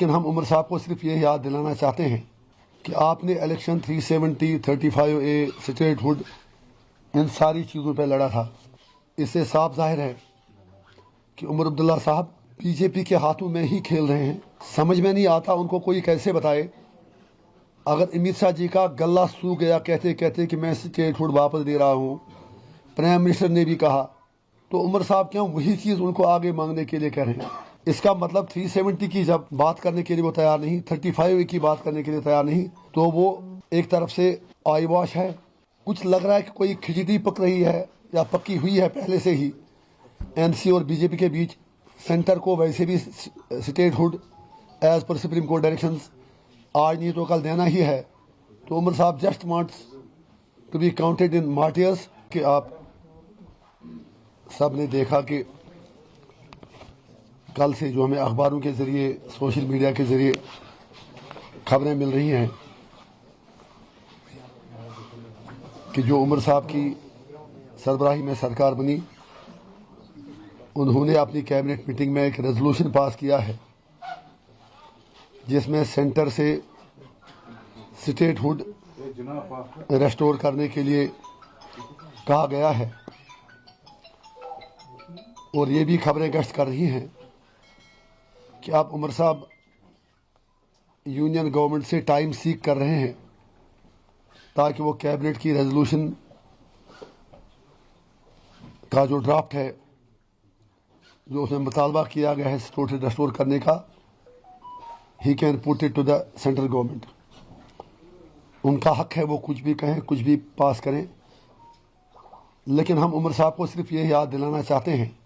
लेकिन हम उमर साहब को सिर्फ ये याद दिलाना चाहते हैं कि आपने इलेक्शन 370, 35A, स्टेटहुड, इन सारी चीज़ों पर लड़ा था। इससे साफ जाहिर है कि उमर अब्दुल्ला साहब बीजेपी के हाथों में ही खेल रहे हैं। समझ में नहीं आता उनको कोई कैसे बताए। अगर अमित शाह जी का गला सूख गया कहते कहते कि मैं स्टेटहुड वापस दे रहा हूँ, प्राइम मिनिस्टर ने भी कहा, तो उमर साहब क्यों वही चीज़ उनको आगे मांगने के लिए कह रहे हैं? इसका मतलब 370 की जब बात करने के लिए वो तैयार नहीं, 35A की बात करने के लिए तैयार नहीं, तो वो एक तरफ से आई वॉश है। कुछ लग रहा है कि कोई खिचड़ी पक रही है या पक्की हुई है पहले से ही एनसी और बीजेपी के बीच। सेंटर को वैसे भी statehood as per Supreme Court directions आज नहीं तो कल देना ही है। तो उमर साहब just wants to be counted in martyrs. कि आप सब ने देखा कि कल से जो हमें अखबारों के ज़रिए, सोशल मीडिया के ज़रिए खबरें मिल रही हैं कि जो उमर साहब की सरबराही में सरकार बनी, उन्होंने अपनी कैबिनेट मीटिंग में एक रेजोल्यूशन पास किया है जिसमें सेंटर से स्टेटहुड रेस्टोर करने के लिए कहा गया है। और ये भी खबरें गश्त कर रही हैं कि आप उमर साहब यूनियन गवर्नमेंट से टाइम सीक कर रहे हैं ताकि वो कैबिनेट की रेजोल्यूशन का जो ड्राफ्ट है, जो उसमें मुतालबा किया गया है स्टेटहुड रेस्टोर करने का, he can put it to the central government. उनका हक है वो कुछ भी कहें, कुछ भी पास करें। लेकिन हम उमर साहब को सिर्फ ये याद दिलाना चाहते हैं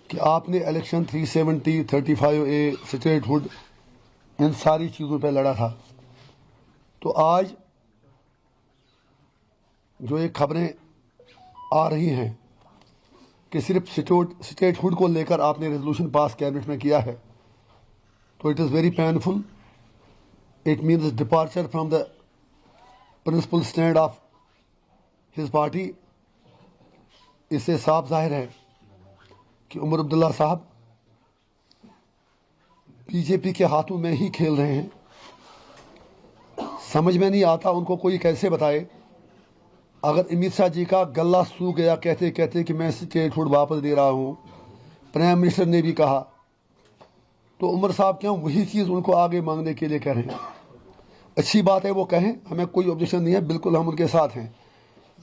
कि आपने इलेक्शन 370, 35A, स्टेटहुड, इन सारी चीज़ों पर लड़ा था। तो आज जो ये खबरें आ रही हैं कि सिर्फ स्टेटहुड को लेकर आपने रेजोल्यूशन पास कैबिनेट में किया है, तो it is very painful. It means departure from the principle stand of his party. इससे साफ जाहिर है कि उमर अब्दुल्ला साहब बीजेपी के हाथों में ही खेल रहे हैं। समझ में नहीं आता उनको कोई कैसे बताए। अगर अमित शाह जी का गला सूख गया कहते कहते कि मैं स्टेटहुड वापस दे रहा हूँ, प्राइम मिनिस्टर ने भी कहा, तो उमर साहब क्यों वही चीज़ उनको आगे मांगने के लिए कह रहे हैं? अच्छी बात है वो कहें, हमें कोई ऑब्जेक्शन नहीं है, बिल्कुल हम उनके साथ हैं।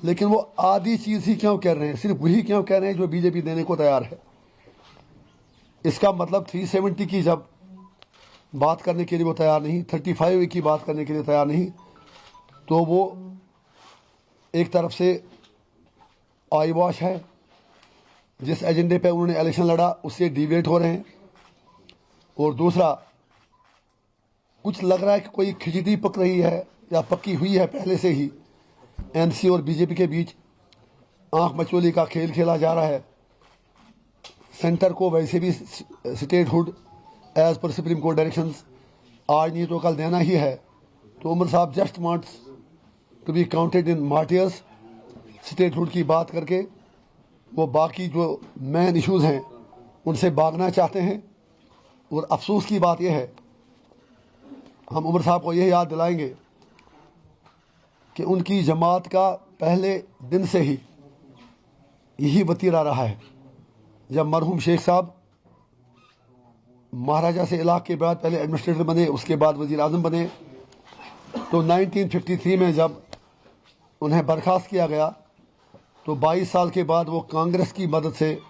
लेकिन वो आधी चीज़ ही क्यों कह रहे हैं? सिर्फ वही क्यों कह रहे हैं जो बीजेपी देने को तैयार है? इसका मतलब 370 की जब बात करने के लिए वो तैयार नहीं, 35A की बात करने के लिए तैयार नहीं, तो वो एक तरफ से आई वॉश है। जिस एजेंडे पे उन्होंने इलेक्शन लड़ा उससे डिवेट हो रहे हैं। और दूसरा, कुछ लग रहा है कि कोई खिचड़ी पक रही है या पक्की हुई है पहले से ही एनसी और बीजेपी के बीच। आंख मचोली का खेल खेला जा रहा है। सेंटर को वैसे भी statehood as per Supreme Court directions आज नहीं तो कल देना ही है। तो उमर साहब just wants to be counted in martyrs. Statehood की बात करके वो बाकी जो मेन इश्यूज़ हैं उनसे भागना चाहते हैं। और अफसोस की बात यह है, हम उमर साहब को यह याद दिलाएंगे कि उनकी जमात का पहले दिन से ही यही वतीरा रहा है। जब मरहूम शेख साहब महाराजा से इलाक़ के बाद पहले एडमिनिस्ट्रेटर बने, उसके बाद वज़ीर आज़म बने, तो 1953 में जब उन्हें बर्खास्त किया गया तो 22 साल के बाद वो कांग्रेस की मदद से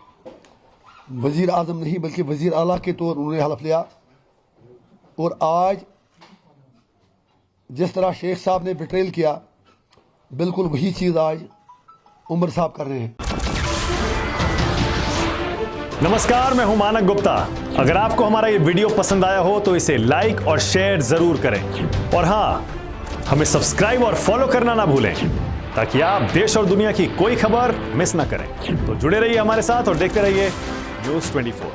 वज़ीर आज़म नहीं बल्कि वज़ीर आला के तौर उन्होंने हलफ लिया। और आज जिस तरह शेख साहब ने बिट्रेल किया, बिल्कुल वही चीज़ आज उमर साहब कर रहे हैं। नमस्कार, मैं हूं मानक गुप्ता। अगर आपको हमारा ये वीडियो पसंद आया हो तो इसे लाइक और शेयर जरूर करें। और हां, हमें सब्सक्राइब और फॉलो करना ना भूलें ताकि आप देश और दुनिया की कोई खबर मिस ना करें। तो जुड़े रहिए हमारे साथ और देखते रहिए न्यूज़ 24।